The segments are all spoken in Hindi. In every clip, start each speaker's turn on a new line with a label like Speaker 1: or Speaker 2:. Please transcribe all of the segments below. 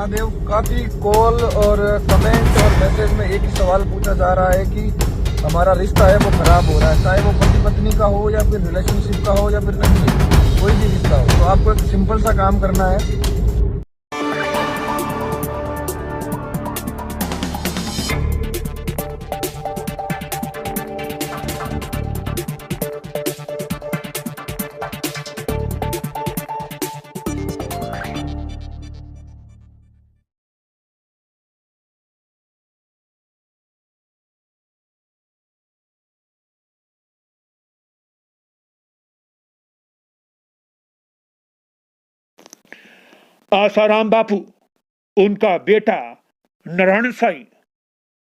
Speaker 1: महादेव, काफी कॉल और कमेंट और मैसेज में एक ही सवाल पूछा जा रहा है कि हमारा रिश्ता है वो खराब हो रहा है, चाहे वो पति पत्नी का हो या फिर रिलेशनशिप का हो या फिर अन्य कोई भी रिश्ता हो। तो आपको एक सिंपल सा काम करना है।
Speaker 2: आसाराम बापू, उनका बेटा नारायण साईं,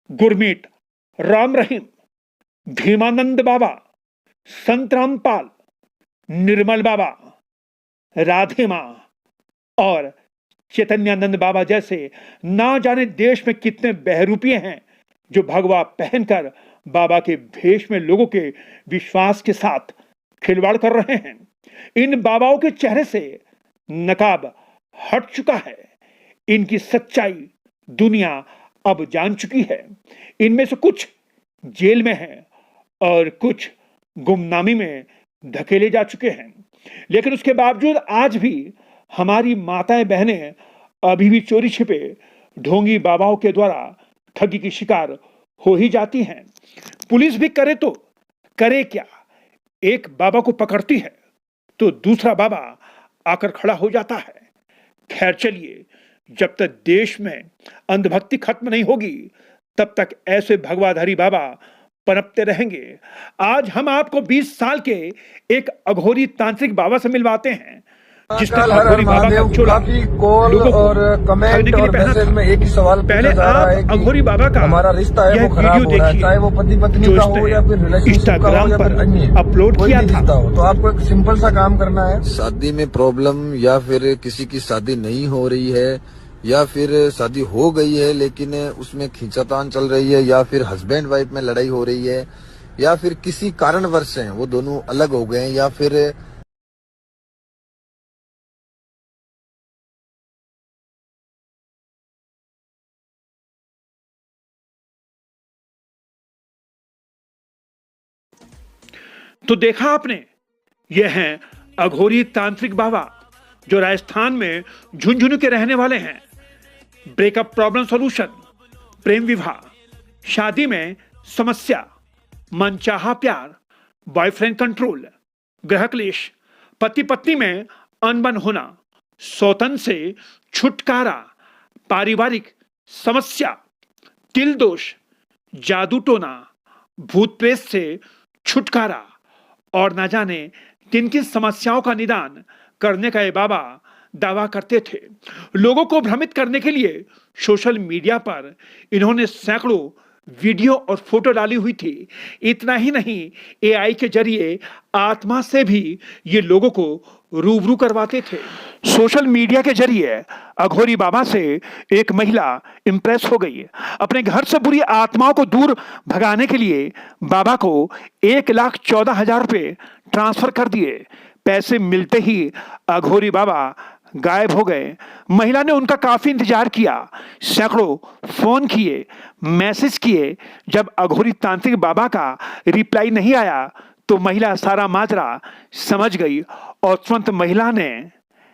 Speaker 2: गुरमीत, राम रहीम, भीमानंद बाबा, संत रामपाल, निर्मल बाबा, राधे मां और चैतन्यानंद बाबा जैसे ना जाने देश में कितने बहरूपिये हैं जो भगवा पहनकर बाबा के भेष में लोगों के विश्वास के साथ खिलवाड़ कर रहे हैं। इन बाबाओं के चेहरे से नकाब हट चुका है। इनकी सच्चाई दुनिया अब जान चुकी है। इनमें से कुछ जेल में हैं और कुछ गुमनामी में धकेले जा चुके हैं, लेकिन उसके बावजूद आज भी हमारी माताएं बहनें अभी भी चोरी छिपे ढोंगी बाबाओं के द्वारा ठगी की शिकार हो ही जाती हैं। पुलिस भी करे तो करे क्या, एक बाबा को पकड़ती है तो दूसरा बाबा आकर खड़ा हो जाता है। खैर चलिए, जब तक देश में अंधभक्ति खत्म नहीं होगी तब तक ऐसे भगवाधारी बाबा पनपते रहेंगे। आज हम आपको 20 साल के एक अघोरी तांत्रिक बाबा से मिलवाते हैं जिसने अघोरी बाबा का चोला
Speaker 1: काफी कॉल और कमेंट और मैसेज में एक ही सवाल
Speaker 2: पहले
Speaker 1: पूछा जा रहा है
Speaker 2: आप
Speaker 1: कि
Speaker 2: अघोरी बाबा का
Speaker 1: हमारा रिश्ता है वो खराब हो रहा है, चाहे वो पति पत्नी का हो या फिर रिलेशनशिप का हो या फिर अन्य
Speaker 2: अपलोड
Speaker 1: कोई
Speaker 2: किया
Speaker 1: भी रिश्ता हो। तो आपको एक सिंपल सा काम करना है।
Speaker 3: शादी में प्रॉब्लम या फिर किसी की शादी नहीं हो रही है या फिर शादी हो गई है लेकिन उसमें खींचातान चल रही है या फिर हस्बैंड वाइफ में लड़ाई हो रही है या फिर किसी कारणवश से वो दोनों अलग हो गए या फिर
Speaker 2: तो देखा आपने, यह हैं अघोरी तांत्रिक बाबा जो राजस्थान में झुंझुनू के रहने वाले हैं। ब्रेकअप प्रॉब्लम सॉल्यूशन, प्रेम विवाह, शादी में समस्या, मनचाहा प्यार, बॉयफ्रेंड कंट्रोल, ग्रह क्लेश, पति पत्नी में अनबन होना, सौतन से छुटकारा, पारिवारिक समस्या, तिल दोष, जादू टोना, भूत प्रेत से छुटकारा और ना जाने किन किन समस्याओं का निदान करने का ये बाबा दावा करते थे। लोगों को भ्रमित करने के लिए सोशल मीडिया पर इन्होंने सैकड़ों वीडियो और फोटो डाली हुई थी। इतना ही नहीं, एआई के जरिए आत्मा से भी ये लोगों को रूबरू करवाते थे। सोशल मीडिया के जरिए अघोरी बाबा से एक महिला इंप्रेस हो गई। अपने घर से बुरी आत्माओं को दूर भगाने के लिए बाबा को 1,14,000 रुपये ट्रांसफर कर दिए। पैसे मिलते ही अघोरी बाबा गायब हो गए। महिला ने उनका काफी इंतजार किया, सैकड़ों फोन किए, मैसेज किए। जब अघोरी तांत्रिक बाबा का रिप्लाई नहीं आया तो महिला सारा माजरा समझ गई और तुरंत महिला ने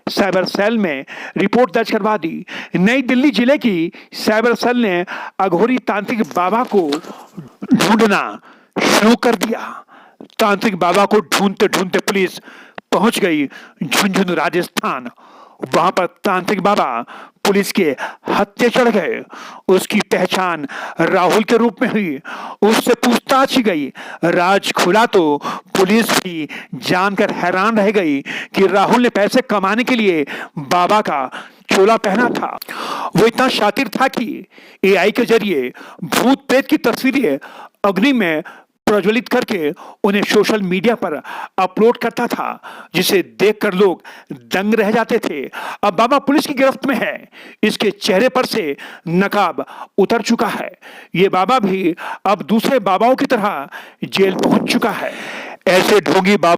Speaker 2: साइबर सेल में रिपोर्ट दर्ज करवा दी। नई दिल्ली जिले की साइबर सेल ने अघोरी तांत्रिक बाबा को ढूंढना शुरू कर दिया। तांत्रिक बाबा को ढूंढते ढूंढते पुलिस पहुंच गई झुंझुनू राजस्थान। वहां पर तांत्रिक बाबा पुलिस के हत्थे चढ़ गए। उसकी पहचान राहुल के रूप में हुई। उससे पूछताछ की गई। राज खुला तो पुलिस भी जानकर हैरान रह गई कि राहुल ने पैसे कमाने के लिए बाबा का चोला पहना था। वो इतना शातिर था कि एआई के जरिए भूत प्रेत की तस्वीरें अग्नि में प्रज्वलित करके उन्हें सोशल मीडिया पर अपलोड करता था, जिसे देखकर लोग दंग रह जाते थे। अब बाबा पुलिस की गिरफ्त में है। इसके चेहरे पर से नकाब उतर चुका है। ये बाबा भी अब दूसरे बाबाओं की तरह जेल पहुंच चुका है। ऐसे ढोंगी बाबा